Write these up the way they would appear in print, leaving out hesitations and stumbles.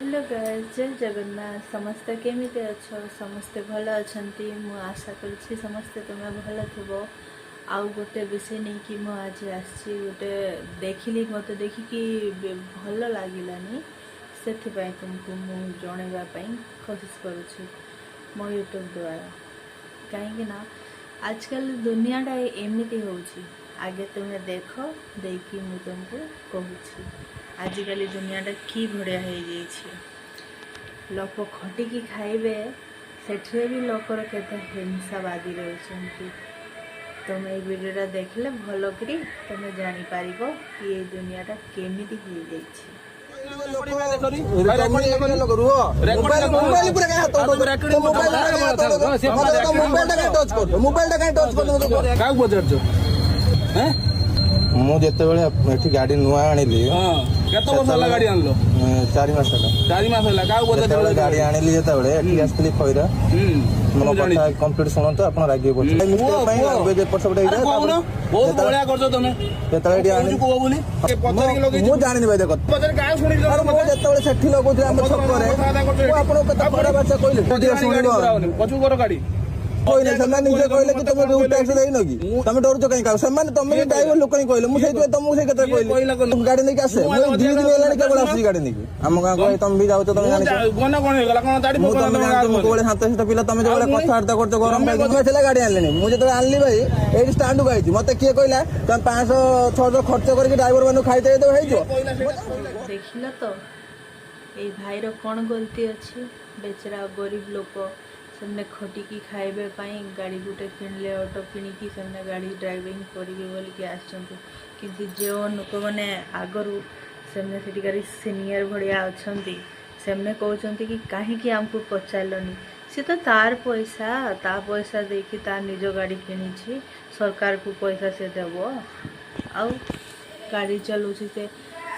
Hello guys, जय जगन्नाथ। समस्ते केमिते अछ? समस्ते भल अछंती। मु आशा करछि समस्ते तुमे भल थिबो। आउ गोटे विषय नहीं कि मु आज आछि गोटे देखिली, मते देखि कि भल लागिलानी, सेथिपाई तुमको मु जणेबा पई कोशिश करूछि मो यूट्यूब द्वारा। कहीं ना आजकल दुनियाटा एमती होछि, आगे तुम्हें देख देखी मु तुमको कहूँ आजिकल दुनियाटा कि भड़िया हो जाइए। लोक खटिकी खाइबे, सेठे भी लोकर केते हिंसावादी रही। तुम ये वीडियोटा देखले भल करी तुम जानी पारिबो कि ये दुनियाटा केमिति हो जाइए। ମୁଁ ଯେତେବେଳେ ଏଠି ଗାଡି ନୂଆ ଆଣିଲି, କେତେ ବର୍ଷ ହେଲା ଗାଡି ଆଣିଲ? 4 ମାସ ହେଲା। 4 ମାସ ହେଲା। କାହାକୁ ଯେତେବେଳେ ଗାଡି ଆଣିଲି, ଯେତେବେଳେ ଏଠି ଆସିଥିଲି ଖଇରା, ମୋ କଥା କମ୍ପ୍ଲିଟ ଶୁଣନ୍ତୁ, ଆପଣ ରାଗିବେ ପଛେ। ବହୁତ ବଢିଆ କରୁଛ ତମେ। ମୁଁ ଜାଣିନି ଭାଇ, ଦେଖ ମୁଁ ଯେତେବେଳେ ସେଠି ଲଗଉଥିଲି ଆମ ଛକରେ, ମୁଁ ଆପଣଙ୍କୁ କେତେ ଖରାପ ଭାଷା କହିଲି, ପଛକୁ କର ଗାଡି କହିଲେ ସେମାନେ ନିଜେ କହିଲେ କି ତମେ ରୋଡ ଟ୍ୟାକ୍ସ ଦେଇନ କି, ତମେ ଡରୁଛ କାହିଁ କାହା? ସେମାନେ ତମେ ଡ୍ରାଇଭର ଲୋକ ହିଁ କହିଲେ, ମୁଁ ସେଇଥିପାଇଁ ତମକୁ ସେଇ କଥା କହିଲି। ଗାଡି ନେଇକି ଆସେ, ମୁଁ 2 ଦିନ ହେଲାଣି କେବଳ ଆସୁଛି ଗାଡି ନେଇକି। ଆମ ଗାଁ କହି ତମେ ବି ଯାଉଛ, ତମେ ଜାଣିଛ। ମୁଁ ତମେ ଜାଣିଛ ମୁଁ କୋଉଭଳି ଶାନ୍ତ ପିଲା, ତମେ ଯୋଉଭଳି କଥାବାର୍ତ୍ତା କରୁଛ ଗରମ ପାଇକି ଥିଲା ଗାଡି ଆଣିଲିଣି। ମୁଁ ଯେତେବେଳେ ଆଣିଲି ଭାଇ ଏଇଠି ଷ୍ଟାଣ୍ଡକୁ ଆଇଛି, ମତେ କିଏ କହିଲା ତମେ 500-600 ଖର୍ଚ୍ଚ କରିକି ଡ୍ରାଇଭର ମାନଙ୍କୁ ଖାଇତେ ହେଇଯିବ। ଦେଖିଲ ତ ଏଇ ଭାଇର କ'ଣ ଗଲତି ଅଛି? ବେଚାରା ଗରିବ ଲୋକ, सेमने खटिकी खाइबे पाई गाड़ी गुटे किणले, ऑटो किणिकी सेमने गाड़ी ड्राइविंग करिवे बोली के आछंती। किंतु जो लोक माने आगरु सेमने सेटिकारी सीनियर भड़िया अछंती, सेमने कहउछंती कि काहे कि हमको पचारलनी। से तो तार पैसा, ता पैसा देखि ता निज गाड़ी किणिछि, सरकार को पैसा से देबो। आउ गाड़ी चलुछि से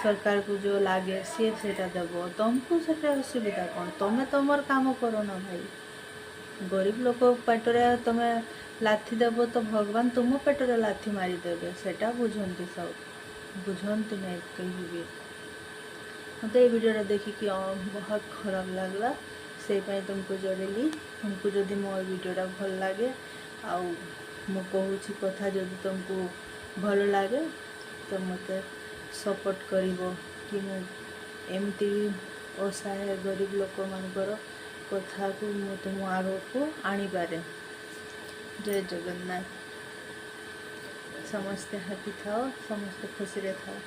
सरकार को जो लागे सेटा देबो। तुमको सेटा असुविधा कौन? तमे तमर काम करो ना भाई। गरीब लोक पेटरे तमे लाथी देव तो भगवान तुम पेटरे लाथी मारिदेवे, सेटा बुझंती सब, बुझंती नहीं कहीं भी। मत ये वीडियोटा देखिकी बहुत खराब लगला, से तुमको जड़ेली। तुमको जदि मो वीडियोटा भल लगे आउ मु कहूँ कथा जदि तुमको भल लगे तो मत सपोर्ट करिवो कि मु एमती असहाय गरीब लोक मानकर कथा को मु तुम आग को आनी पारे। जय जगन्नाथ। समस्ते हैप्पी थाओ, समस्ते खुशी रे थाओ।